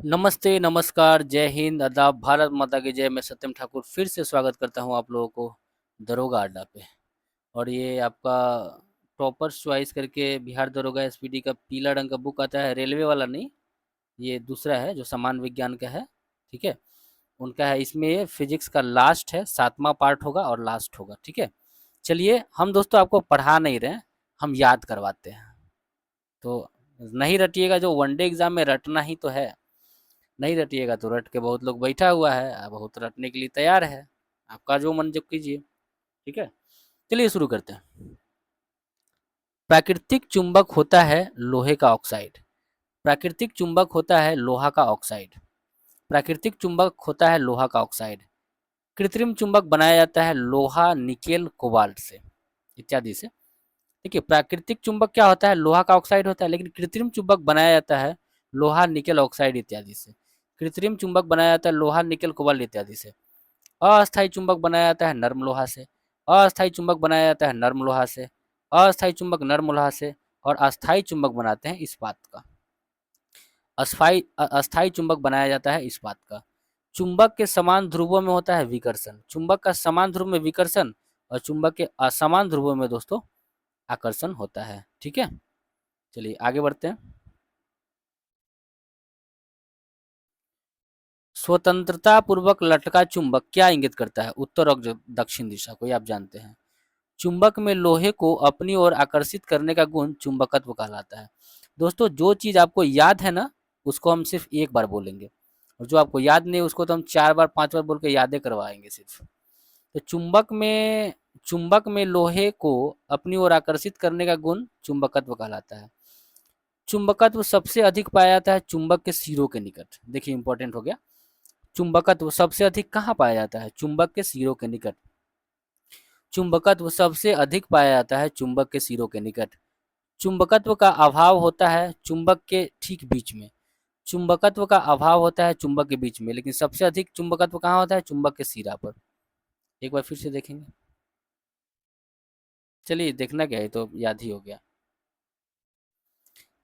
नमस्ते, नमस्कार, जय हिंद, आदाब, भारत माता की जय। मैं सत्यम ठाकुर फिर से स्वागत करता हूँ आप लोगों को दरोगा अड्डा पे। और ये आपका टॉपर्स चॉइस करके बिहार दरोगा एसपीडी का पीला रंग का बुक आता है, रेलवे वाला नहीं, ये दूसरा है जो सामान्य विज्ञान का है, ठीक है? उनका है, इसमें ये फिजिक्स का लास्ट है, 7वां पार्ट होगा और लास्ट होगा, ठीक है? चलिए, हम दोस्तों आपको पढ़ा नहीं रहे हैं, हम याद करवाते हैं। तो नहीं रटिएगा, जो वनडे एग्जाम में रटना ही तो है। नहीं रटिएगा तो रट के बहुत लोग बैठा हुआ है, बहुत रटने के लिए तैयार है। आपका जो मन जब कीजिए, ठीक है? चलिए शुरू करते हैं। प्राकृतिक चुंबक होता है लोहे का ऑक्साइड। प्राकृतिक चुंबक होता है लोहा का ऑक्साइड। प्राकृतिक चुंबक होता है लोहा का ऑक्साइड। कृत्रिम चुंबक बनाया जाता है लोहा, निकेल, कोबाल्ट से, इत्यादि से। देखिए, प्राकृतिक चुंबक क्या होता है? लोहा का ऑक्साइड होता है, लेकिन कृत्रिम चुंबक बनाया जाता है लोहा, निकेल ऑक्साइड इत्यादि से। कृत्रिम चुंबक बनाया जाता है लोहा, निकेल, कोबाल्ट इत्यादि से। अस्थायी चुंबक बनाया जाता है नर्म लोहा से। अस्थायी चुंबक बनाया जाता है नर्म लोहा से। अस्थायी चुंबक नर्म लोहा से। और अस्थायी चुंबक बनाते हैं इस्पात का। अस्थायी चुंबक बनाया जाता है इस्पात का। चुंबक के समान ध्रुवों में होता है विकर्षण। चुंबक का समान ध्रुव में विकर्षण और चुंबक के असमान ध्रुवों में दोस्तों आकर्षण होता है, ठीक है? चलिए आगे बढ़ते हैं। स्वतंत्रता पूर्वक लटका चुंबक क्या इंगित करता है? उत्तर और दक्षिण दिशा को, ये आप जानते हैं। चुंबक में लोहे को अपनी ओर आकर्षित करने का गुण चुंबकत्व कहलाता है। दोस्तों, जो चीज आपको याद है ना, उसको हम सिर्फ एक बार बोलेंगे, और जो आपको याद नहीं उसको तो हम 4 बार 5 बार बोल के यादें करवाएंगे सिर्फ। तो चुंबक में लोहे को अपनी ओर आकर्षित करने का गुण चुंबकत्व कहलाता है। चुंबकत्व सबसे अधिक पाया जाता है चुंबक के सिरों के निकट। देखिए, इंपॉर्टेंट हो गया। चुंबकत्व सबसे अधिक कहाँ पाया जाता है? चुंबक के सिरों के निकट। चुंबकत्व सबसे अधिक पाया जाता है चुंबक के सिरों के निकट। चुंबकत्व का अभाव होता है चुंबक के ठीक बीच में। चुंबकत्व का अभाव होता है चुंबक के बीच में, लेकिन सबसे अधिक चुंबकत्व कहाँ होता है? चुंबक के सिरा पर। एक बार फिर से देखेंगे। चलिए, देखना क्या है, तो याद ही हो गया।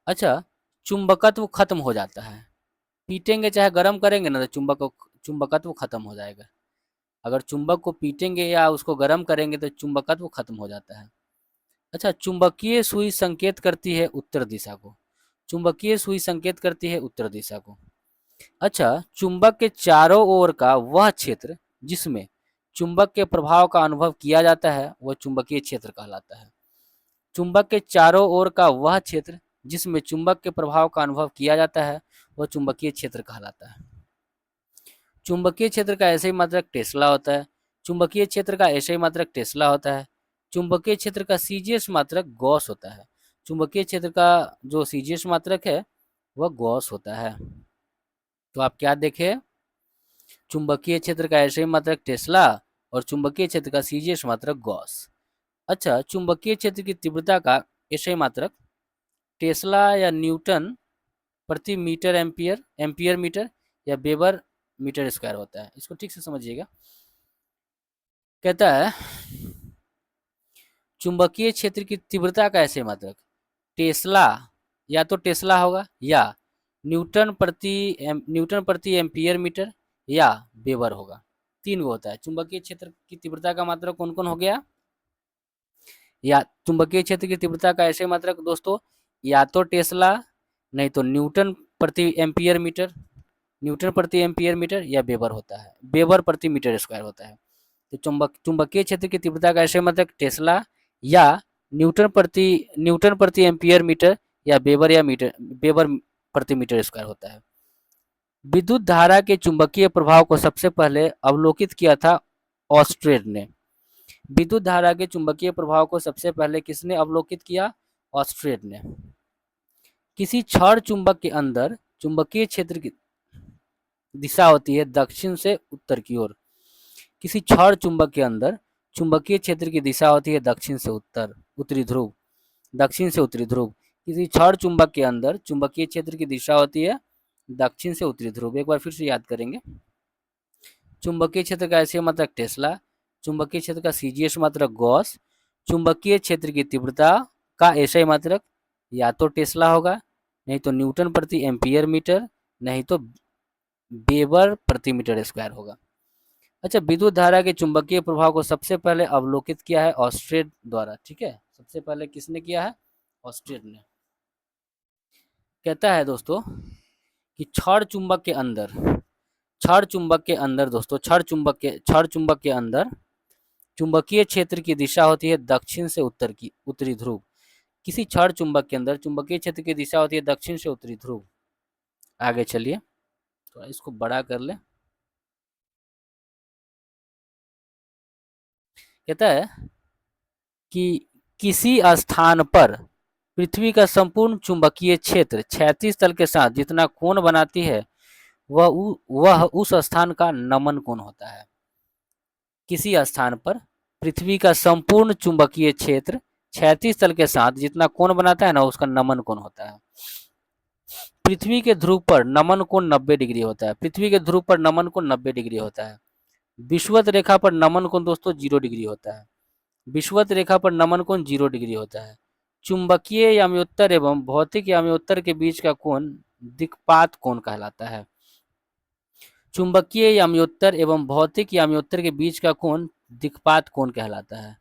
अच्छा, चुंबकत्व खत्म हो जाता है। पीटेंगे चाहे गर्म करेंगे ना, तो चुंबकत्व खत्म हो जाएगा। अगर चुंबक को पीटेंगे या उसको गर्म करेंगे तो चुंबकत्व खत्म हो जाता है। अच्छा, चुंबकीय सुई संकेत करती है उत्तर दिशा को। चुंबकीय सुई संकेत करती है उत्तर दिशा को। अच्छा, चुंबक के चारों ओर का वह क्षेत्र जिसमें चुंबक के प्रभाव का अनुभव किया जाता है वह चुंबकीय क्षेत्र कहलाता है। चुंबक के चारों ओर का वह क्षेत्र जिसमें चुंबक के प्रभाव का अनुभव किया जाता है वह चुंबकीय क्षेत्र कहलाता है। चुंबकीय क्षेत्र का ऐसे ही मात्रक टेस्ला होता है। चुंबकीय क्षेत्र का ऐसे ही मात्रक टेस्ला होता है। चुंबकीय क्षेत्र का सीजीएस मात्रक गॉस होता है। चुंबकीय क्षेत्र का जो सीजीएस मात्रक है वह गॉस होता है। तो आप क्या देखें? चुंबकीय क्षेत्र का ऐसे ही मात्रक टेस्ला और चुंबकीय क्षेत्र का सीजीएस मात्रक गॉस। अच्छा, चुंबकीय क्षेत्र की तीव्रता का ऐसे ही मात्रक टेस्ला या न्यूटन प्रति मीटर एम्पियर, एम्पियर मीटर या वेबर मीटर स्क्वायर होता है। इसको ठीक से समझिएगा। कहता है चुंबकीय क्षेत्र की तीव्रता का ऐसे मात्रक टेस्ला, या तो टेस्ला होगा या न्यूटन प्रति एम्पियर मीटर या वेबर होगा। 3 गो होता है। चुंबकीय क्षेत्र की तीव्रता का मात्रक कौन कौन हो गया? या चुंबकीय क्षेत्र की तीव्रता का ऐसे मात्रक दोस्तों, या तो टेस्ला, नहीं तो न्यूटन प्रति एम्पियर मीटर या वेबर होता है। वेबर प्रति मीटर स्क्वायर होता है। तो चुंबकीय क्षेत्र की तीव्रता का ऐसे मात्रक टेस्ला या न्यूटन प्रति एम्पियर मीटर या वेबर प्रति मीटर स्क्वायर होता है। विद्युत धारा के चुंबकीय प्रभाव को सबसे पहले अवलोकित किया था ऑस्ट्रेड ने। विद्युत धारा के चुंबकीय प्रभाव को सबसे पहले किसने अवलोकित किया? ऑस्ट्रेड ने। किसी छड़ चुंबक के अंदर चुंबकीय क्षेत्र की दिशा होती है दक्षिण से उत्तर की ओर। किसी छड़ चुंबक के अंदर चुंबकीय क्षेत्र की दिशा होती है दक्षिण से उत्तर, उत्तरी ध्रुव, दक्षिण से उत्तरी ध्रुव। किसी छड़ चुंबक के अंदर चुंबकीय क्षेत्र की दिशा होती है दक्षिण से उत्तरी ध्रुव। एक बार फिर से याद करेंगे। चुंबकीय क्षेत्र का ऐसे मात्रक टेस्ला, चुंबकीय क्षेत्र का सीजीएस मात्रक गॉस, चुंबकीय क्षेत्र की तीव्रता का ऐसे मात्रक या तो टेस्ला होगा, नहीं तो न्यूटन प्रति एम्पियर मीटर, नहीं तो वेबर प्रति मीटर स्क्वायर होगा। अच्छा, विद्युत धारा के चुंबकीय प्रभाव को सबसे पहले अवलोकित किया है ऑस्ट्रेड द्वारा, ठीक है, सबसे पहले किसने किया है? ऑस्ट्रेड ने। कहता है दोस्तों कि क्षण चुंबक के अंदर, क्षण चुंबक के अंदर दोस्तों, क्षण चुंबक के अंदर चुंबकीय क्षेत्र की दिशा होती है दक्षिण से उत्तर की, उत्तरी ध्रुव। किसी क्षण चुंबक के अंदर चुंबकीय क्षेत्र की दिशा होती है दक्षिण से उत्तरी ध्रुव। आगे चलिए, थोड़ा इसको बड़ा कर ले। कहता है कि किसी स्थान पर पृथ्वी का संपूर्ण चुंबकीय क्षेत्र क्षैतिज तल के साथ जितना कोण बनाती है वह उस स्थान का नमन कोण होता है। किसी स्थान पर पृथ्वी का संपूर्ण चुंबकीय क्षेत्र क्षैतिज तल के साथ जितना कोण बनाता है ना, उसका नमन कोण होता है। पृथ्वी के ध्रुव पर नमन कोण 90 डिग्री होता है। पृथ्वी के ध्रुव पर नमन कोण 90 डिग्री होता है। विषुवत रेखा पर नमन कोण दोस्तों 0 डिग्री होता है। विषुवत रेखा पर नमन कोण 0 डिग्री होता है। चुंबकीय याम्योत्तर एवं भौतिक याम्योत्तर के बीच का कोण दिक्पात कोण कहलाता है। चुंबकीय याम्योत्तर एवं भौतिक याम्योत्तर के बीच का कोण दिक्पात कोण कहलाता है।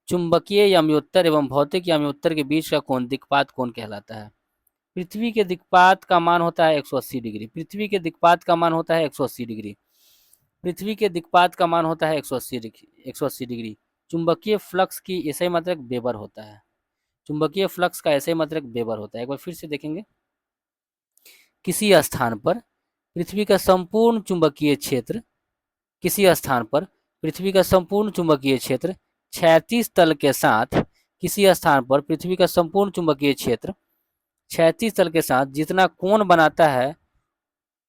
चुंबकीय याम्योत्तर एवं भौतिक याम्योत्तर के बीच का कोण दिक्पात कोण कहलाता है। पृथ्वी के दिक्पात का मान होता है 180 डिग्री। पृथ्वी के दिक्पात का मान होता है 180 डिग्री। पृथ्वी के दिक्पात का मान होता है 180 डिग्री। चुंबकीय फ्लक्स की ऐसे मात्रक वेबर होता है। चुंबकीय फ्लक्स का ऐसे मात्रक वेबर होता है। एक बार फिर से देखेंगे। किसी स्थान पर पृथ्वी का संपूर्ण चुंबकीय क्षेत्र, किसी स्थान पर पृथ्वी का संपूर्ण चुंबकीय क्षेत्र क्षैतिज तल के साथ, किसी स्थान पर पृथ्वी का संपूर्ण चुंबकीय क्षेत्र क्षैतिज तल के साथ जितना कोण बनाता है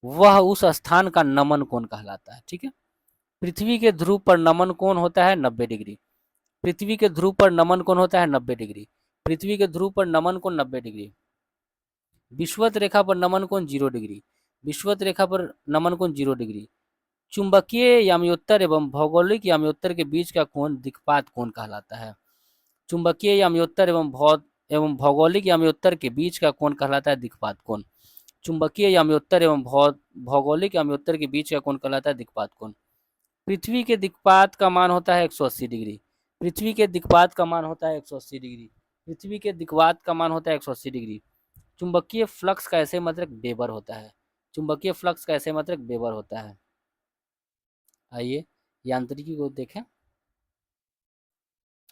वह उस स्थान का नमन कोण कहलाता है। ठीक है, पृथ्वी के ध्रुव पर नमन कोण होता है 90 डिग्री। पृथ्वी के ध्रुव पर नमन कोण होता है 90 डिग्री। पृथ्वी के ध्रुव पर नमन कोण 90 डिग्री। विषुवत रेखा पर नमन कोण 0 डिग्री। विषुवत रेखा पर नमन कोण 0 डिग्री। चुंबकीय याम्योत्तर एवं भौगोलिक याम्योत्तर के बीच का कोण दिक्पात कोण कहलाता है। चुंबकीय याम्योत्तर एवं भौगोलिक याम्योत्तर के बीच का कोण कहलाता है दिक्पात कोण। चुंबकीय याम्योत्तर एवं भौगोलिक याम्योत्तर के बीच का कोण कहलाता है दिक्पात कोण। पृथ्वी के दिक्पात का मान होता है 180 डिग्री। पृथ्वी के दिक्पात का मान होता है 180 डिग्री। पृथ्वी के दिक्पात का मान होता है 180 डिग्री। चुंबकीय फ्लक्स का ऐसे मात्रक वेबर होता है। चुंबकीय फ्लक्स का ऐसे मात्रक वेबर होता है। आइए यांत्रिकी को देखें।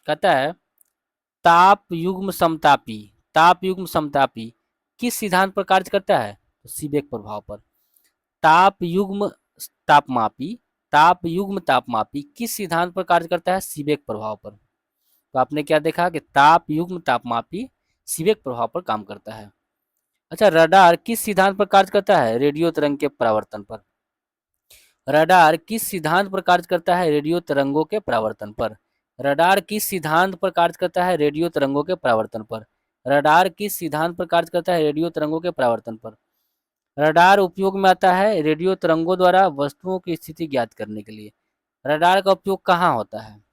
कहता है ताप युग्म समतापी, ताप युग्म समतापी किस सिद्धांत पर कार्य करता है? तो सीबेक प्रभाव पर। ताप युग्म तापमापी, ताप युग्म तापमापी किस सिद्धांत पर कार्य करता है? सीबेक प्रभाव पर। तो आपने क्या देखा कि ताप युग्म तापमापी सीबेक प्रभाव पर काम करता है। अच्छा, रडार किस सिद्धांत पर कार्य करता है? रेडियो तरंग के परावर्तन पर। रडार किस सिद्धांत पर कार्य करता है? रेडियो तरंगों के परावर्तन पर। रडार किस सिद्धांत पर कार्य करता है? रेडियो तरंगों के परावर्तन पर। रडार किस सिद्धांत पर कार्य करता है? रेडियो तरंगों के परावर्तन पर। रडार उपयोग में आता है रेडियो तरंगों द्वारा वस्तुओं की स्थिति ज्ञात करने के लिए। रडार का उपयोग कहाँ होता है?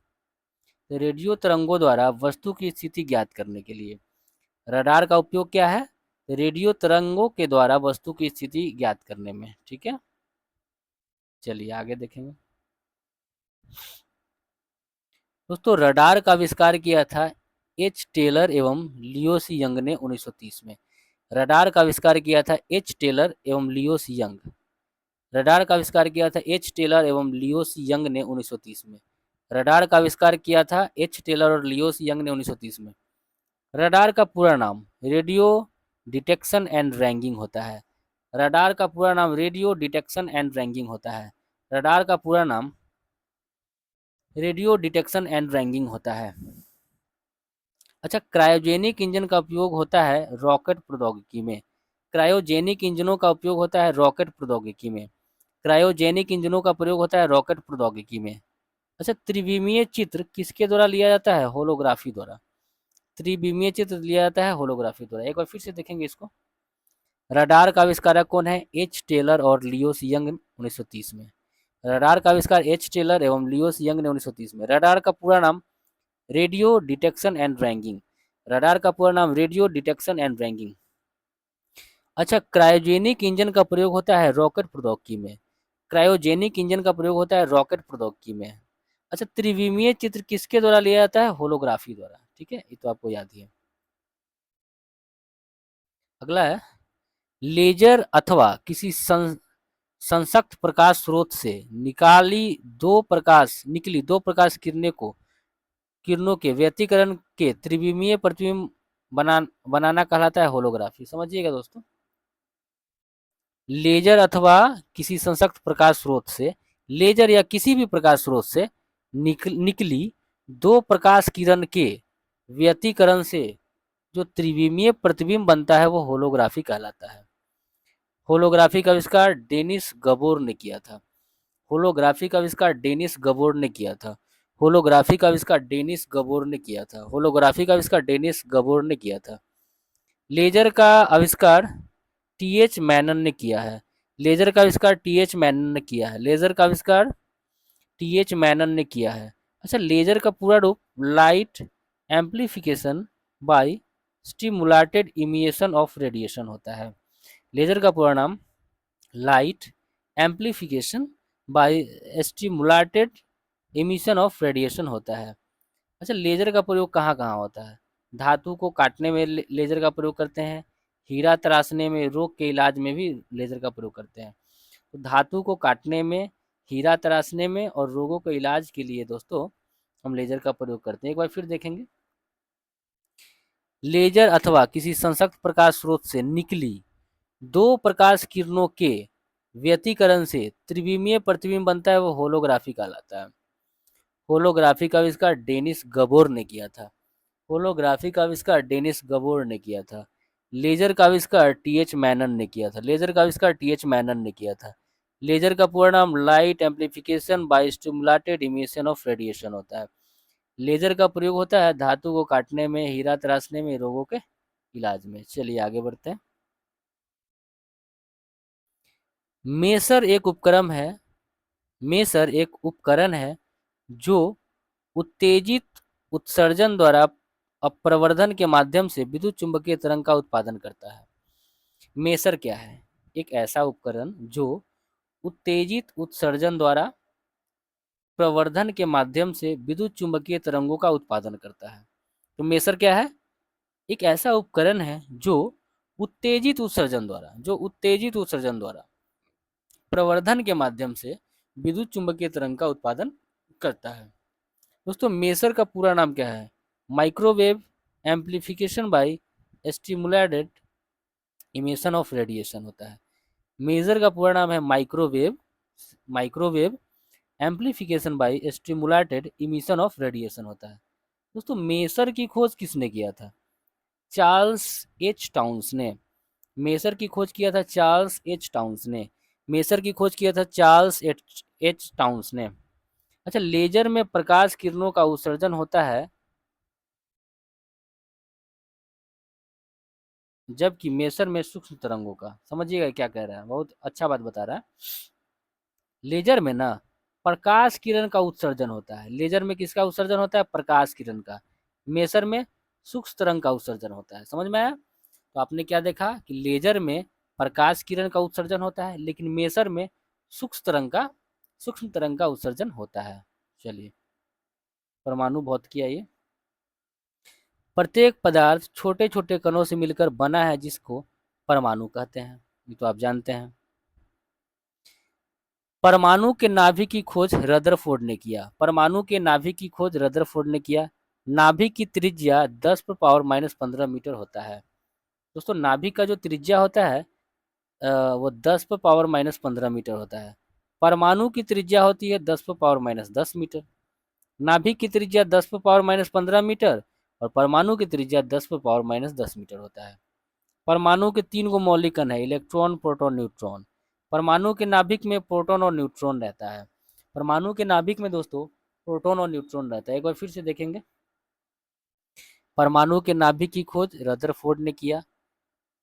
रेडियो तरंगों द्वारा वस्तु की स्थिति ज्ञात करने के लिए। रडार का उपयोग क्या है? रेडियो तरंगों के द्वारा वस्तु की स्थिति ज्ञात करने में। ठीक है, चलिए आगे देखेंगे। दोस्तों, रडार का आविष्कार किया था एच टेलर एवं लियो सी यंग ने 1930 में। रडार का आविष्कार किया था एच टेलर एवं लियो सी यंग। रडार का आविष्कार किया था एच टेलर एवं लियो सी यंग ने 1930 में। रडार का आविष्कार किया था एच टेलर और लियो सी यंग ने 1930 में। रडार का पूरा नाम रेडियो डिटेक्शन एंड रैंगिंग होता है। रडार का पूरा नाम रेडियो डिटेक्शन एंड रैंगिंग होता है। रडार का पूरा नाम रेडियो डिटेक्शन एंड रैंगिंग होता है। अच्छा, क्रायोजेनिक इंजन का उपयोग होता है रॉकेट प्रौद्योगिकी में। क्रायोजेनिक इंजनों का उपयोग होता है रॉकेट प्रौद्योगिकी में। क्रायोजेनिक इंजनों का प्रयोग होता है रॉकेट प्रौद्योगिकी में। अच्छा, त्रिविमीय चित्र किसके द्वारा लिया जाता है? होलोग्राफी द्वारा। त्रिविमीय चित्र लिया जाता है होलोग्राफी द्वारा। एक बार फिर से देखेंगे इसको। रडार का आविष्कारक कौन है? एच टेलर और लियो सी यंग 1930 में। रडार का आविष्कार एच टेलर एवं लियो सी यंग ने 1930 में। रडार का पूरा नाम radio detection and ragging. Radar का पूरा नाम रेडियो डिटेक्शन एंड रैंगिंग। अच्छा, क्रायोजेनिक इंजन का प्रयोग होता है रॉकेट प्रौद्योगिकी में। क्रायोजेनिक इंजन का प्रयोग होता है रॉकेट प्रौद्योगिकी में। अच्छा, त्रिविमीय चित्र किसके द्वारा लिया जाता है? होलोग्राफी द्वारा। ठीक है, ये तो आपको याद ही है। अगला है, लेजर अथवा किसी संसक्त प्रकाश स्रोत से निकली दो प्रकाश किरणों के व्यतिकरण के त्रिविमीय प्रतिबिंब बनाना कहलाता है होलोग्राफी। समझिएगा दोस्तों, लेजर अथवा किसी संसक्त प्रकाश स्रोत से, लेजर या किसी भी प्रकाश स्रोत से निकली दो प्रकाश किरण के व्यतिकरण से जो त्रिविमीय प्रतिबिंब बनता है वो होलोग्राफी कहलाता है। होलोग्राफी का आविष्कार डेनिस गबोर ने किया था। होलोग्राफी का आविष्कार डेनिस गबोर ने किया था। होलोग्राफी का आविष्कार डेनिस गबोर ने किया था। होलोग्राफी का आविष्कार डेनिस गबोर ने किया था। लेजर का आविष्कार टीएच मैनन ने किया है। लेजर का आविष्कार टीएच मैनन ने किया है। लेजर का आविष्कार टीएच मैनन ने किया है। अच्छा, लेजर का पूरा रूप light amplification by stimulated emission of radiation होता है। लेजर का पूरा नाम light amplification by stimulated emission of radiation होता है। अच्छा, लेजर का प्रयोग कहाँ कहाँ होता है? धातु को काटने में लेजर का प्रयोग करते हैं। हीरा तराशने में, रोग के इलाज में भी लेजर का प्रयोग करते हैं। तो धातु को काटने में, हीरा तराशने में और रोगों के इलाज के लिए दोस्तों हम लेजर का प्रयोग करते हैं। एक बार फिर देखेंगे, लेजर अथवा किसी संसक्त प्रकाश स्रोत से निकली दो प्रकाश किरणों के व्यतिकरण से त्रिविमीय प्रतिबिंब बनता है वो होलोग्राफी कहलाता है। होलोग्राफी का आविष्कार डेनिस गबोर ने किया था। होलोग्राफी का आविष्कार डेनिस गबोर ने किया था। लेजर का आविष्कार टीएच मैनन ने किया था। लेजर का आविष्कार टीएच मैनन ने किया था। लेजर का पूरा नाम light amplification by stimulated emission of radiation होता है। लेजर का प्रयोग होता है धातु को काटने में, हीरा तराशने में, रोगों के इलाज में। चलिए आगे बढ़ते हैं। मेसर एक उपकरण है। मेसर एक उपकरण है जो उत्तेजित उत्सर्जन द्वारा अपप्रवर्धन के माध्यम से विद्युत चुंबकीय तरंग का उत्पादन करता है। मेसर क्या है? एक ऐसा उपकरण जो उत्तेजित उत्सर्जन द्वारा प्रवर्धन के माध्यम से विद्युत चुंबकीय तरंगों का उत्पादन करता है। तो मेसर क्या है? एक ऐसा उपकरण है जो उत्तेजित उत्सर्जन द्वारा प्रवर्धन के माध्यम से विद्युत चुंबकीय तरंग का उत्पादन करता है। दोस्तों, मेसर का पूरा नाम क्या है? Microwave amplification by stimulated emission of radiation होता है। मेजर का पूरा नाम है microwave amplification by stimulated emission of radiation होता है। दोस्तों, मेसर की खोज किसने किया था? चार्ल्स एच टाउन्स ने। मेसर की खोज किया था चार्ल्स एच टाउन्स ने। मेसर की खोज किया था चार्ल्स एच टाउन्स ने। अच्छा, लेजर में प्रकाश किरणों का उत्सर्जन होता है जबकि मेसर में सूक्ष्म तरंगों का। समझिएगा क्या कह रहा है, बहुत अच्छा बात बता रहा है। लेजर में ना प्रकाश किरण का उत्सर्जन होता है। लेजर में किसका उत्सर्जन होता है? प्रकाश किरण का। मेसर में सूक्ष्म तरंग का उत्सर्जन होता है। समझ में आया? तो आपने क्या देखा कि लेजर में प्रकाश किरण का उत्सर्जन होता है लेकिन मेसर में सूक्ष्म तरंग का उत्सर्जन होता है। चलिए, परमाणु भौतिकी आइए। प्रत्येक पदार्थ छोटे छोटे कणों से मिलकर बना है जिसको परमाणु कहते हैं। ये तो आप जानते हैं। परमाणु के नाभिक की खोज रदरफोर्ड ने किया। परमाणु के नाभिक की खोज रदरफोर्ड ने किया। नाभिक की त्रिज्या 10⁻⁻15 मीटर होता है। दोस्तों, नाभिक का जो त्रिज्या होता है वो 10⁻⁻15 मीटर होता है। परमाणु की त्रिज्या होती है 10⁻⁻10 मीटर। नाभिक की त्रिज्या 10⁻⁻15 मीटर और परमाणु की त्रिज्या 10⁻⁻10 मीटर होता है। परमाणु के 3 गो मौलिक कण है, इलेक्ट्रॉन, प्रोटॉन, न्यूट्रॉन। परमाणु के नाभिक में प्रोटॉन और न्यूट्रॉन रहता है। परमाणु के नाभिक में दोस्तों प्रोटॉन और न्यूट्रॉन रहता है। एक बार फिर से देखेंगे, परमाणु के नाभिक की खोज रदरफोर्ड ने किया।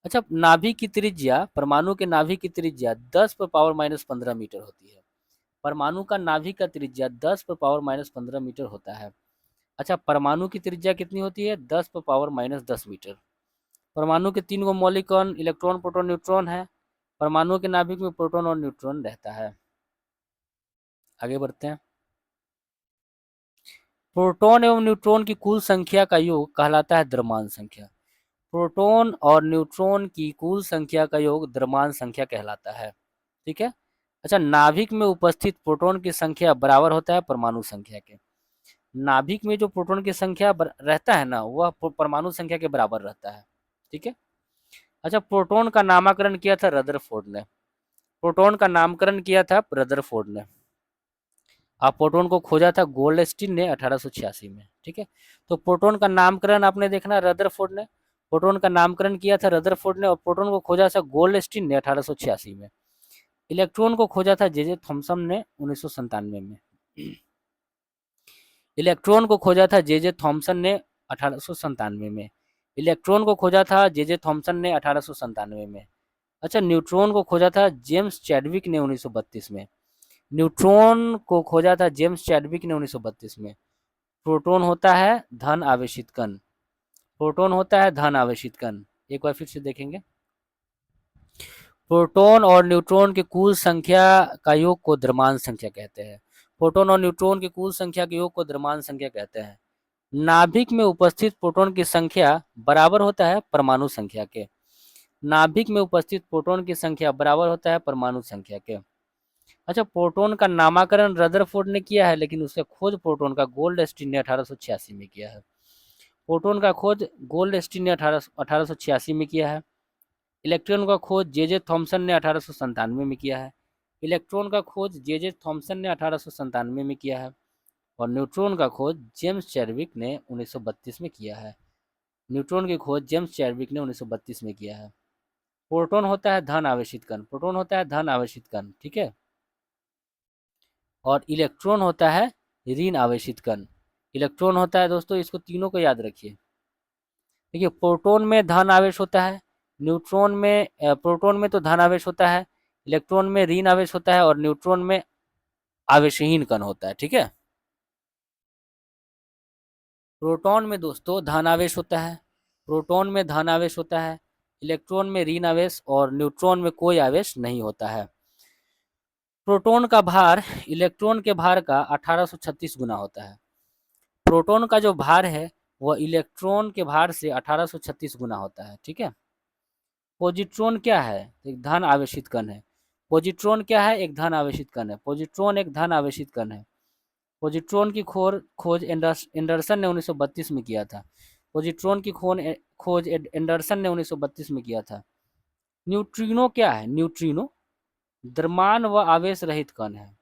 अच्छा, नाभिक की त्रिज्या, परमाणु के नाभिक की त्रिज्या 10⁻⁻15 मीटर होती है। परमाणु का नाभिक का त्रिज्या 10⁻⁻15 मीटर होता है। अच्छा, परमाणु की त्रिज्या कितनी होती है? 10⁻⁻10 मीटर। परमाणु के 3 गो मौलिक कण इलेक्ट्रॉन, प्रोटॉन, न्यूट्रॉन है। परमाणु के नाभिक में प्रोटॉन और न्यूट्रॉन रहता है। आगे बढ़ते हैं। प्रोटॉन एवं न्यूट्रॉन की कुल संख्या का योग कहलाता है द्रव्यमान संख्या। प्रोटॉन और न्यूट्रॉन की कुल संख्या का योग द्रव्यमान संख्या कहलाता है। ठीक है। अच्छा, नाभिक में उपस्थित प्रोटॉन की संख्या बराबर होता है परमाणु संख्या के। नाभिक में जो प्रोटॉन की संख्या रहता है ना, वह परमाणु संख्या के बराबर रहता है। ठीक है। अच्छा, प्रोटॉन का नामकरण किया था रदरफोर्ड ने। प्रोटॉन का नामकरण किया था रदरफोर्ड ने। अब प्रोटॉन को खोजा था गोल्डस्टीन ने 1886 में। ठीक है। तो प्रोटॉन का नामकरण आपने देखना रदरफोर्ड ने, प्रोटॉन का नामकरण किया था रदरफोर्ड ने, और प्रोटॉन को खोजा था गोल्डस्टीन ने 1886 में। इलेक्ट्रॉन को खोजा था जे थॉमसन ने 1997 में। इलेक्ट्रॉन को खोजा था जे थॉमसन ने 1897 में। इलेक्ट्रॉन को खोजा था जे थॉमसन ने 1897 में। अच्छा, न्यूट्रॉन को खोजा था जेम्स चैडविक ने 1932 में। न्यूट्रॉन को खोजा था जेम्स चैडविक ने 1932 में। प्रोटॉन होता है धन आवेशित कण। प्रोटॉन होता है धन आवेशित कण। एक बार फिर से देखेंगे। प्रोटॉन और न्यूट्रॉन की कुल संख्या का योग को द्रव्यमान संख्या कहते हैं। प्रोटॉन और न्यूट्रॉन की कुल संख्या के योग को द्रव्यमान संख्या कहते हैं। नाभिक में उपस्थित प्रोटॉन की संख्या बराबर होता है परमाणु संख्या के। नाभिक में उपस्थित प्रोटॉन की संख्या बराबर होता है परमाणु संख्या के। अच्छा, प्रोटॉन का नामकरण रदरफोर्ड ने किया है, लेकिन उसका खोज प्रोटॉन का गोल्डस्टीन ने 1886 में किया है। प्रोटॉन का खोज गोल्डस्टीन ने 1886 में किया है। इलेक्ट्रॉन का खोज जे थॉमसन ने 1897 में किया है। इलेक्ट्रॉन का खोज जे थॉमसन ने 1897 में किया है। और न्यूट्रॉन का खोज जेम्स चैडविक ने 1932 में किया है। न्यूट्रॉन की खोज जेम्स चैडविक ने 1932 में किया है। प्रोटॉन होता है धन आवेशित कण। प्रोटॉन होता है धन आवेशित कण। ठीक है। और इलेक्ट्रॉन होता है ऋण आवेशित कण। इलेक्ट्रॉन होता है दोस्तों, इसको तीनों को याद रखिए। देखिए, प्रोटॉन में धन आवेश होता है, न्यूट्रॉन में प्रोटॉन में तो धन आवेश होता है, इलेक्ट्रॉन में ऋण आवेश होता है, और न्यूट्रॉन में आवेशहीन कण होता है। ठीक है। प्रोटॉन में दोस्तों धन आवेश होता है, प्रोटॉन में धन आवेश होता है, इलेक्ट्रॉन में ऋण आवेश, और न्यूट्रॉन में कोई आवेश नहीं होता है। प्रोटॉन का भार इलेक्ट्रॉन के भार का 1836 गुना होता है। प्रोटॉन का जो भार है वह इलेक्ट्रॉन के भार से 1836 गुना होता है। ठीक है। पॉजिट्रॉन क्या है? एक धन आवेशित कण है। पॉजिट्रॉन क्या है? एक धन आवेशित कण है। पॉजिट्रॉन एक धन आवेशित कण है। पॉजिट्रॉन की खोज एंडरसन ने 1932 में किया था। पॉजिट्रॉन की खोज एंडरसन ने 1932 में किया था। न्यूट्रिनो क्या है? न्यूट्रिनो द्रव्यमान व आवेश रहित कण है।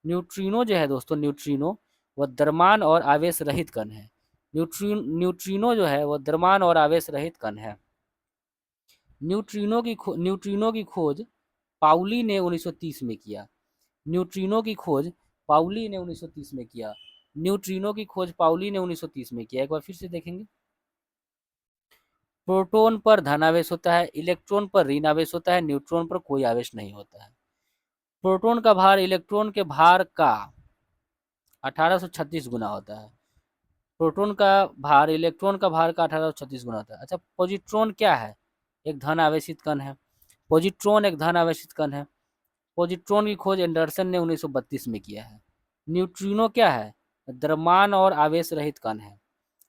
न्यूट्रिनो जो है दोस्तों, न्यूट्रिनो वह द्रव्यमान और आवेश रहित कण है। न्यूट्रिनो जो है वह द्रव्यमान और आवेश रहित कण है। न्यूट्रिनो की खोज पाउली ने 1930 में किया। न्यूट्रिनो की खोज पाउली ने 1930 में किया। न्यूट्रिनो की खोज पाउली ने 1930 में किया। एक बार फिर से देखेंगे। प्रोटॉन पर धन आवेश होता है, इलेक्ट्रॉन पर ऋण आवेश होता है, न्यूट्रॉन पर कोई आवेश नहीं होता है। प्रोटॉन का भार इलेक्ट्रॉन के भार का 1836 गुना होता है। प्रोटॉन का भार इलेक्ट्रॉन का भार का 1836 गुना होता है। अच्छा, पॉजिट्रॉन क्या है? एक धन आवेशित कण है। पॉजिट्रॉन एक धन आवेशित कण है। पॉजिट्रॉन की खोज एंडरसन ने 1932 में किया है। न्यूट्रिनो क्या है? द्रव्यमान और आवेश रहित कण है।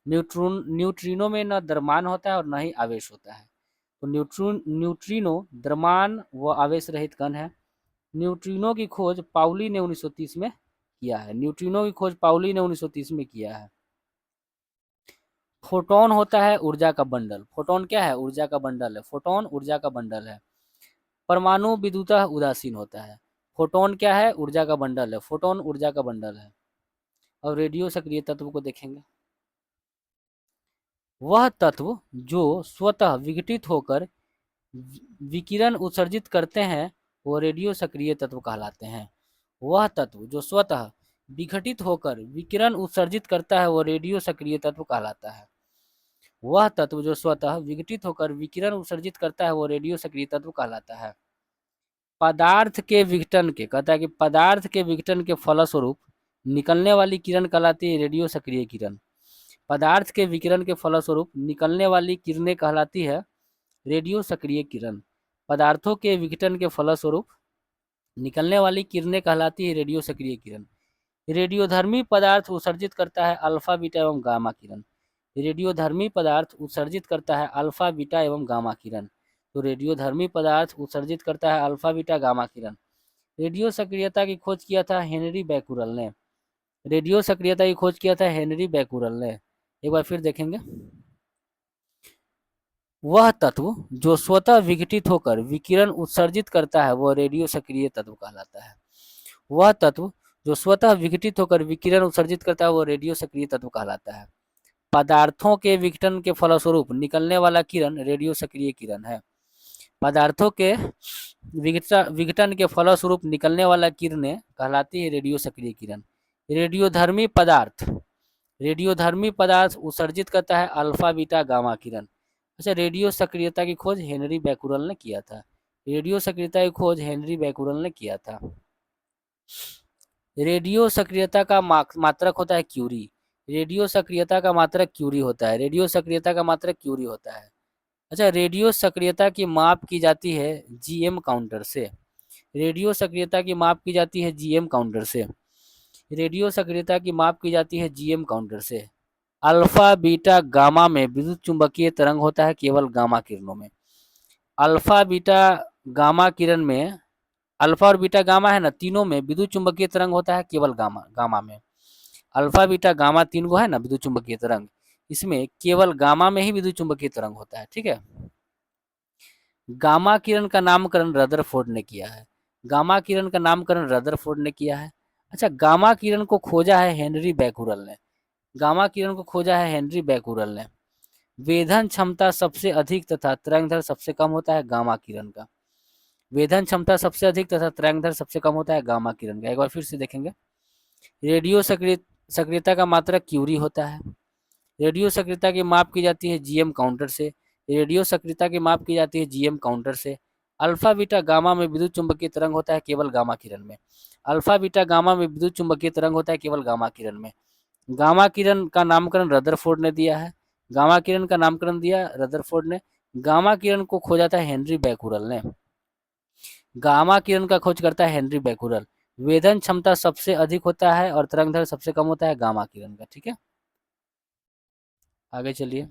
न्यूट्रिनो में न द्रव्यमान होता है और न ही आवेश होता है। तो न्यूट्रिनो द्रव्यमान व आवेश रहित कण है। न्यूट्रिनो की खोज पाउली ने 1930 में किया है। न्यूट्रिनो की खोज पाउली ने 1930 में किया है। फोटोन होता है ऊर्जा का बंडल। फोटोन क्या है? ऊर्जा का बंडल है। फोटोन ऊर्जा का बंडल है। परमाणु विद्युतः उदासीन होता है। फोटोन क्या है? ऊर्जा का बंडल है। फोटोन ऊर्जा का बंडल है। और रेडियो सक्रिय तत्व को देखेंगे। वह तत्व जो स्वतः विघटित होकर विकिरण उत्सर्जित करते हैं वो रेडियो सक्रिय तत्व कहलाते हैं। वह तत्व जो स्वतः विघटित होकर विकिरण उत्सर्जित करता है वो रेडियो सक्रिय तत्व कहलाता है। वह तत्व जो स्वतः विघटित होकर विकिरण उत्सर्जित करता है वो रेडियो सक्रिय तत्व कहलाता है। पदार्थ के विघटन के कहता है कि पदार्थ के विघटन के फलस्वरूप निकलने वाली किरण कहलाती है रेडियो सक्रिय किरण। पदार्थ के विकिरण के फलस्वरूप निकलने वाली किरणें कहलाती है रेडियो सक्रिय किरण पदार्थों के विघटन के फलस्वरूप निकलने वाली किरणें कहलाती है रेडियो सक्रिय किरण। रेडियोधर्मी पदार्थ उत्सर्जित करता है अल्फा बीटा एवं गामा किरण। रेडियोधर्मी पदार्थ उत्सर्जित करता है अल्फा बीटा एवं गामा किरण। तो रेडियोधर्मी पदार्थ उत्सर्जित करता है अल्फा बीटा गामा किरण। रेडियो सक्रियता की खोज किया था हेनरी बैकुरल ने। रेडियो सक्रियता की खोज किया था हेनरी बैकुरल ने। एक बार फिर देखेंगे। वह तत्व जो स्वतः विघटित होकर विकिरण उत्सर्जित करता है वह रेडियो सक्रिय तत्व कहलाता है। वह तत्व जो स्वतः विघटित होकर विकिरण उत्सर्जित करता है वह रेडियो सक्रिय तत्व कहलाता है। पदार्थों के विघटन के फलस्वरूप निकलने वाला किरण रेडियो सक्रिय किरण है। पदार्थों के विघटन के फलस्वरूप निकलने वाला किरणें कहलाती है रेडियो सक्रिय किरण। रेडियोधर्मी पदार्थ उत्सर्जित करता है अल्फा बीटा गामा किरण। अच्छा, रेडियो सक्रियता की खोज हेनरी बैकुरल ने किया था। रेडियो सक्रियता की खोज हेनरी बैकुरल ने किया था। रेडियो सक्रियता का मात्रक होता है क्यूरी। रेडियो सक्रियता का मात्रक क्यूरी होता है। रेडियो सक्रियता का मात्रक क्यूरी होता है। अच्छा, रेडियो सक्रियता की माप की जाती है जीएम काउंटर से। रेडियो सक्रियता की माप की जाती है जीएम काउंटर से। रेडियो सक्रियता की माप की जाती है जीएम काउंटर से। अल्फा बीटा गामा में विद्युत चुंबकीय तरंग होता है केवल गामा किरणों में। अल्फा बीटा गामा किरण में, अल्फा और बीटा गामा है ना, तीनों में विद्युत चुंबकीय तरंग होता है केवल गामा गामा में। अल्फा बीटा गामा तीन को है ना विद्युत चुंबकीय तरंग, इसमें केवल गामा में ही विद्युत चुंबकीय तरंग होता है। ठीक है। गामा किरण का नामकरण रदरफोर्ड ने किया है। गामा किरण का नामकरण रदरफोर्ड ने किया है। अच्छा, गामा किरण को खोजा है हेनरी बैकुरल ने। गामा किरण को खोजा है हेनरी बैकुरल ने। वेधन क्षमता सबसे अधिक तथा तरंगदैर्घ्य सबसे कम होता है गामा किरण का। वेधन क्षमता सबसे अधिक तथा तरंगदैर्घ्य सबसे कम होता है गामा किरण का। एक बार फिर से देखेंगे। रेडियो सक्रियता का मात्रक क्यूरी होता है। रेडियो सक्रियता की माप की जाती है जीएम काउंटर से। रेडियो सक्रियता की माप की जाती है जीएम काउंटर से। अल्फा बीटा गामा में विद्युत चुंबकीय तरंग होता है केवल गामा किरण में। अल्फा बीटा गामा में विद्युत चुंबकीय तरंग होता है केवल गामा किरण में। गामा किरण का नामकरण रदरफोर्ड ने दिया है। गामा किरण का नामकरण दिया रदरफोर्ड ने। गामा किरण को खोजा था हेनरी बैकुरल ने। गामा किरण का खोज करता है हेनरी बैकुरल। वेधन क्षमता सबसे अधिक होता है और तरंगदैर्घ्य सबसे कम होता है गामा किरण का। ठीक है, आगे चलिए।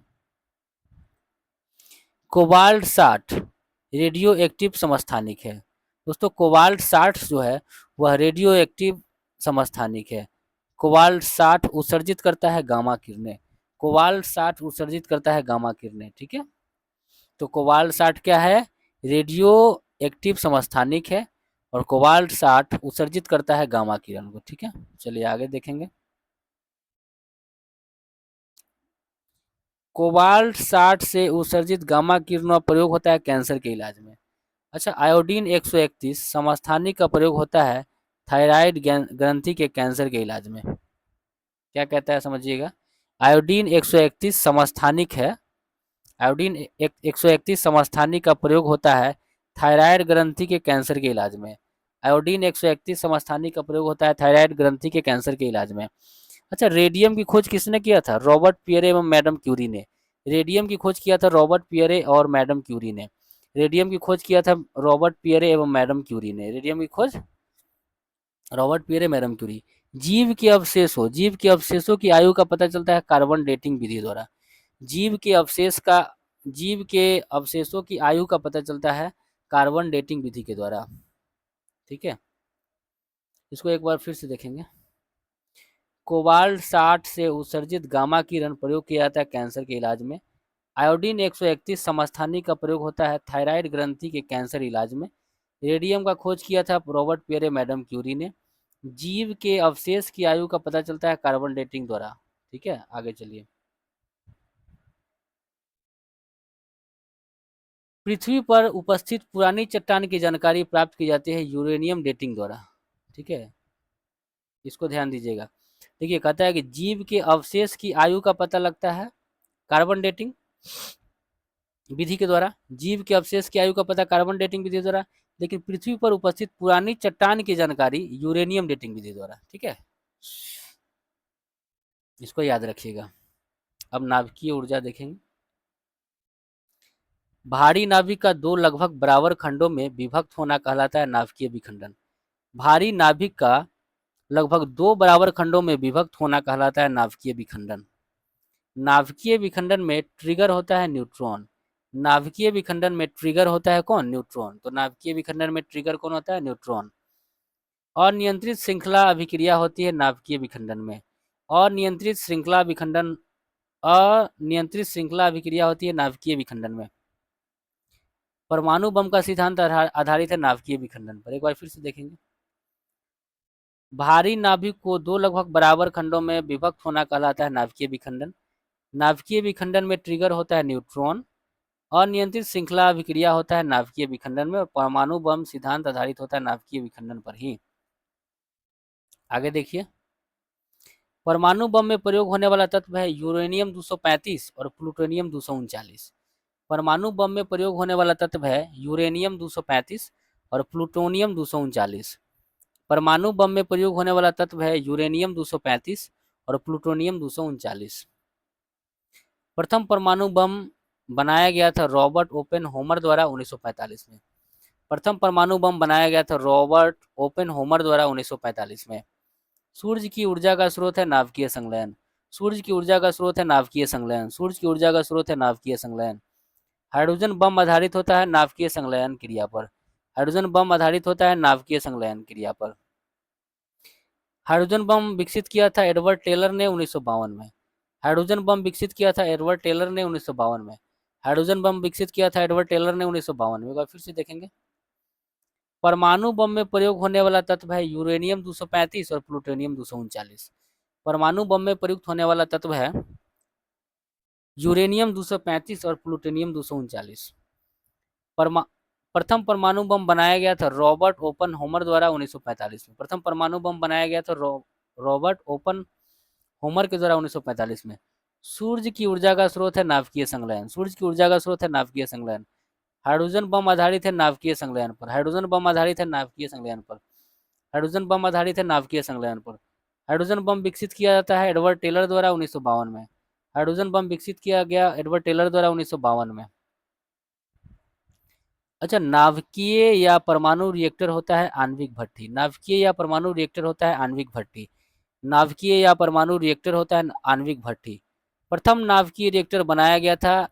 कोबाल्ट 60 रेडियो एक्टिव समस्थानिक है। दोस्तों, कोबाल्ट 60 जो है वह रेडियो एक्टिव समस्थानिक है। कोबाल्ट 60 उत्सर्जित करता है गामा किरणें। कोबाल्ट 60 उत्सर्जित करता है गामा किरणें। ठीक है, तो कोबाल्ट 60 क्या है? रेडियो एक्टिव समस्थानिक है और कोबाल्ट 60 उत्सर्जित करता है गामा किरण को। ठीक है, चलिए आगे देखेंगे। कोबाल्ट 60 से उत्सर्जित गामा किरणों का प्रयोग होता है कैंसर के इलाज में। अच्छा, आयोडीन 131 समस्थानिक का प्रयोग होता है थायराइड ग्रंथि के कैंसर के इलाज में। क्या कहता है समझिएगा। आयोडीन 131 समस्थानिक है। आयोडीन 131 समस्थानिक का प्रयोग होता है थायराइड ग्रंथि के कैंसर के इलाज में। आयोडीन 131 समस्थानिक का प्रयोग होता है थायराइड ग्रंथि के कैंसर के इलाज में। अच्छा, रेडियम की खोज किसने किया था? रॉबर्ट पियरे एवं मैडम क्यूरी ने। रेडियम की खोज किया था रॉबर्ट पियरे और मैडम क्यूरी ने। रेडियम की खोज किया था रॉबर्ट पियरे एवं मैडम क्यूरी ने। रेडियम की खोज रॉबर्ट पियरे, मैडम क्यूरी। जीव के अवशेषों की आयु का पता चलता है कार्बन डेटिंग विधि द्वारा। जीव के अवशेष का जीव के अवशेषों की आयु का पता चलता है कार्बन डेटिंग विधि के द्वारा। ठीक है, इसको एक बार फिर से देखेंगे। कोबाल्ट 60 से उत्सर्जित गामा किरण प्रयोग किया जाता है कैंसर के इलाज में। आयोडीन 131 समस्थानिक का प्रयोग होता है थायराइड ग्रंथि के कैंसर इलाज में। रेडियम का खोज किया था रॉबर्ट पियरे, मैडम क्यूरी ने। जीव के अवशेष की आयु का पता चलता है कार्बन डेटिंग द्वारा। ठीक है, आगे चलिए। पृथ्वी पर उपस्थित पुरानी चट्टान की जानकारी प्राप्त की जाती है यूरेनियम डेटिंग द्वारा। ठीक है, इसको ध्यान दीजिएगा। देखिए, कहता है कि जीव के अवशेष की आयु का पता लगता है कार्बन डेटिंग विधि के द्वारा। जीव के अवशेष की आयु का पता कार्बन डेटिंग विधि द्वारा, लेकिन पृथ्वी पर उपस्थित पुरानी चट्टान की जानकारी यूरेनियम डेटिंग विधि द्वारा। ठीक है, इसको याद रखिएगा। अब नाभिकीय ऊर्जा देखेंगे। भारी नाभिक का दो लगभग बराबर खंडों में विभक्त होना कहलाता है नाभिकीय विखंडन। भारी नाभिक का लगभग दो बराबर खंडों में विभक्त होना कहलाता है नाभिकीय विखंडन। नाभिकीय विखंडन में ट्रिगर होता है न्यूट्रॉन। नाभिकीय विखंडन में ट्रिगर होता है कौन? न्यूट्रॉन। तो नाभिकीय विखंडन में ट्रिगर कौन होता है? न्यूट्रॉन। अनियंत्रित श्रृंखला अभिक्रिया होती है नाभिकीय विखंडन में। अनियंत्रित श्रृंखला विखंडन अनियंत्रित श्रृंखला अभिक्रिया होती है नाभिकीय विखंडन में। परमाणु बम का सिद्धांत आधारित है नाभिकीय विखंडन पर। एक बार फिर से देखेंगे। भारी नाभिक को दो लगभग बराबर खंडों में विभक्त होना कहलाता है नाभिकीय विखंडन। नाभिकीय विखंडन में ट्रिगर होता है न्यूट्रॉन। अनियंत्रित श्रृंखला अभिक्रिया होता है नाभिकीय विखंडन में, और परमाणु बम सिद्धांत आधारित होता है नाभिकीय विखंडन पर ही। आगे देखिए, परमाणु बम में प्रयोग होने वाला तत्व है यूरेनियम 235 और प्लूटोनियम 239। परमाणु बम में प्रयोग होने वाला तत्व है यूरेनियम 235 और प्लूटोनियम 239। परमाणु बम में प्रयोग होने वाला तत्व है यूरेनियम 235 और प्लूटोनियम 239। प्रथम परमाणु बम बनाया गया था रॉबर्ट ओपेनहोमर द्वारा 1945 में। प्रथम परमाणु बम बनाया गया था रॉबर्ट ओपेनहोमर द्वारा 1945 में। सूर्य की ऊर्जा का स्रोत है नाभिकीय संलयन। सूर्य की ऊर्जा का स्रोत है नाभिकीय संलयन। सूर्य की ऊर्जा का स्रोत है नाभिकीय संलयन। हाइड्रोजन बम आधारित होता है नाभिकीय संलयन क्रिया पर। हाइड्रोजन बम आधारित होता है नाभिकीय संलयन क्रिया पर। हाइड्रोजन बम विकसित किया था एडवर्ड टेलर ने 1952 में। हाइड्रोजन बम विकसित किया था एडवर्ड टेलर ने 1952 में। हाइड्रोजन बम विकसित किया था एडवर्ड टेलर ने 1952 में। एक बार फिर से देखेंगे। परमाणु बम में प्रयोग होने वाला तत्व है यूरेनियम 235 और प्लूटोनियम 239। परमाणु बम में प्रयुक्त होने वाला तत्व है यूरेनियम 235 और प्लूटोनियम 239। प्रथम परमाणु बम बनाया गया था रॉबर्ट ओपनहोमर द्वारा 1945 में। प्रथम परमाणु बम बनाया गया था रॉबर्ट ओपनहोमर के द्वारा 1945 में। सूर्य की ऊर्जा का स्रोत है नाभिकीय संलयन। सूर्य की ऊर्जा का स्रोत है नाभिकीय संलयन। हाइड्रोजन बम आधारित है नाभिकीय संलयन पर। हाइड्रोजन बम आधारित है नाभिकीय संलयन पर। हाइड्रोजन बम आधारित है नाभिकीय संलयन पर। हाइड्रोजन बम विकसित किया जाता है एडवर्ड टेलर द्वारा 1952 में। हाइड्रोजन बम विकसित किया गया एडवर्ड टेलर द्वारा 1952 में। अच्छा, नाभिकीय या परमाणु रिएक्टर होता है आणविक भट्ठी। नाभिकीय या परमाणु रिएक्टर होता है आणविक भट्ठी। नाभिकीय या परमाणु रिएक्टर होता है आणविक भट्ठी। प्रथम नाभिकीय रिएक्टर बनाया गया था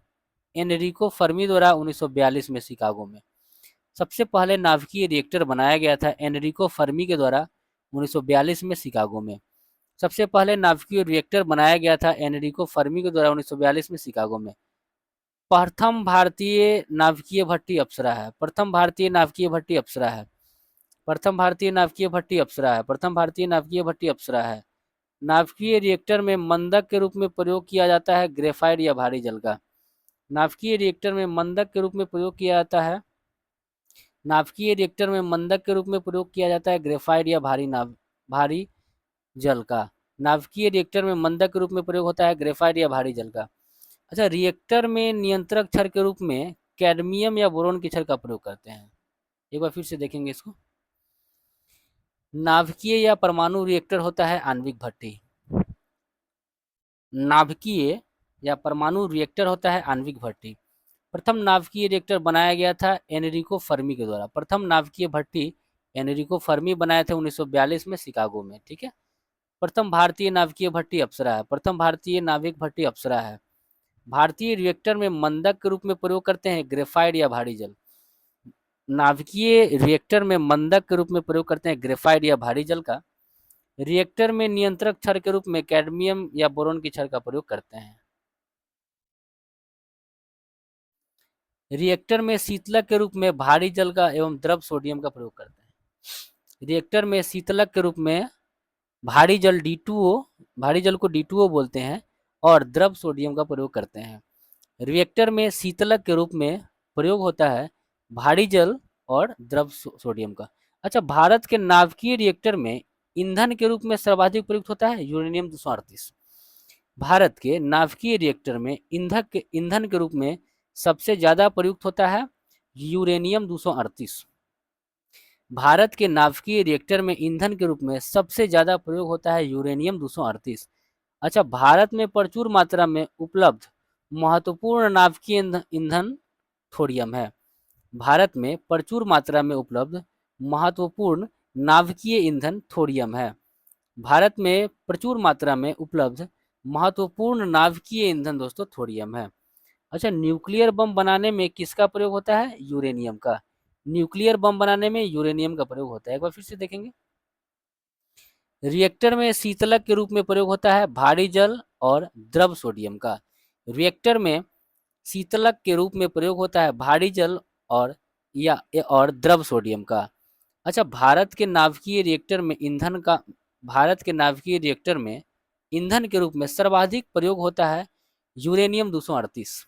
एनरिको फर्मी द्वारा 1942 में शिकागो में। सबसे पहले नाभिकीय रिएक्टर बनाया गया था एनरिको फर्मी के द्वारा 1942 में शिकागो में। सबसे पहले नाभिकीय रिएक्टर बनाया गया था एनरिको फर्मी के द्वारा 1942 में शिकागो में। प्रथम भारतीय नाभिकीय भट्टी अप्सरा है। प्रथम भारतीय नाभिकीय भट्टी अप्सरा है। प्रथम भारतीय नाभिकीय भट्टी अप्सरा है। प्रथम भारतीय नाभिकीय भट्टी अप्सरा है। नाभिकीय रिएक्टर में मंदक के रूप में प्रयोग किया जाता है ग्रेफाइट या भारी जल का। नाभिकीय रिएक्टर में मंदक के रूप में प्रयोग किया जाता है नाभिकीय रिएक्टर में मंदक के रूप में प्रयोग किया जाता है ग्रेफाइट या भारी जल का। नाभिकीय रिएक्टर में मंदक के रूप में प्रयोग होता है ग्रेफाइट या भारी जल का। अच्छा, रिएक्टर में नियंत्रक क्षार के रूप में कैडमियम या बोरोन के क्षार का प्रयोग करते हैं। एक बार फिर से देखेंगे इसको। नाभिकीय या परमाणु रिएक्टर होता है आणविक भट्टी। नाभिकीय या परमाणु रिएक्टर होता है आणविक भट्टी। प्रथम नाभिकीय रिएक्टर बनाया गया था एनरिको फर्मी के द्वारा। प्रथम नाभिकीय भट्टी एनरिको फर्मी बनाए थे 1942 में शिकागो में। ठीक है। प्रथम भारतीय नाभिकीय भट्टी अप्सरा है। प्रथम भारतीय नाभिक भट्टी अप्सरा है। भारतीय रिएक्टर में मंदक के रूप में प्रयोग करते हैं ग्रेफाइट या भारी जल। नाभिकीय रिएक्टर में मंदक के रूप में प्रयोग करते हैं ग्रेफाइट या भारी जल का। रिएक्टर में नियंत्रक क्षार के रूप में कैडमियम या बोरोन की क्षार का प्रयोग करते हैं। रिएक्टर में शीतलक के रूप में भारी जल का एवं द्रव सोडियम का प्रयोग करते हैं। रिएक्टर में शीतलक के रूप में भारी जल को D2O बोलते हैं और द्रव सोडियम का प्रयोग करते हैं। रिएक्टर में शीतलक के रूप में प्रयोग होता है भारी जल और द्रव सोडियम का। अच्छा, भारत के नाभिकीय रिएक्टर में ईंधन के रूप में सर्वाधिक प्रयुक्त होता है यूरेनियम 238। भारत के नाभिकीय रिएक्टर में ईंधन के रूप में सबसे ज्यादा प्रयुक्त होता है यूरेनियम 238। भारत के नाभिकीय रिएक्टर में ईंधन के रूप में सबसे ज्यादा प्रयोग होता है यूरेनियम 238। अच्छा, भारत में प्रचुर मात्रा में उपलब्ध महत्वपूर्ण नाभिकीय ईंधन थोरियम है। भारत में प्रचुर मात्रा में उपलब्ध महत्वपूर्ण नाभिकीय ईंधन थोरियम है। भारत में प्रचुर मात्रा में उपलब्ध महत्वपूर्ण नाभिकीय ईंधन दोस्तों थोरियम है। अच्छा, न्यूक्लियर बम बनाने में किसका प्रयोग होता है? यूरेनियम का। न्यूक्लियर बम बनाने में यूरेनियम का प्रयोग होता है। एक बार फिर से देखेंगे। रिएक्टर में शीतलक के रूप में प्रयोग होता है भारी जल और द्रव सोडियम का। रिएक्टर में शीतलक के रूप में प्रयोग होता है भारी जल और द्रव सोडियम का। अच्छा, भारत के नाभिकीय रिएक्टर में ईंधन के रूप में सर्वाधिक प्रयोग होता है यूरेनियम 238।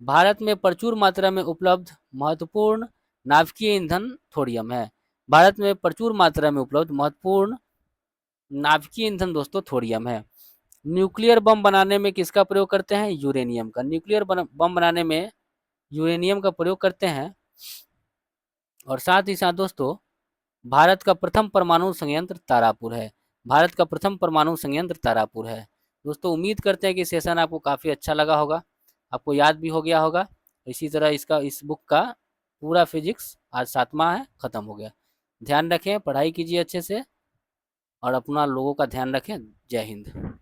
भारत में प्रचुर मात्रा में उपलब्ध महत्वपूर्ण नाभिकीय ईंधन थोरियम है। भारत में प्रचुर मात्रा में उपलब्ध महत्वपूर्ण नाभिकीय ईंधन दोस्तों थोरियम है। न्यूक्लियर बम बनाने में किसका प्रयोग करते हैं? यूरेनियम का। न्यूक्लियर बम बनाने में यूरेनियम का प्रयोग करते हैं। और साथ ही साथ दोस्तों भारत का प्रथम परमाणु संयंत्र तारापुर है। भारत का प्रथम परमाणु संयंत्र तारापुर है। दोस्तों उम्मीद करते हैं कि सेशन आपको काफ़ी अच्छा लगा होगा, आपको याद भी हो गया होगा। इसी तरह इस बुक का पूरा फिजिक्स आज 7वां है, ख़त्म हो गया। ध्यान रखें, पढ़ाई कीजिए अच्छे से और अपना लोगों का ध्यान रखें। जय हिंद।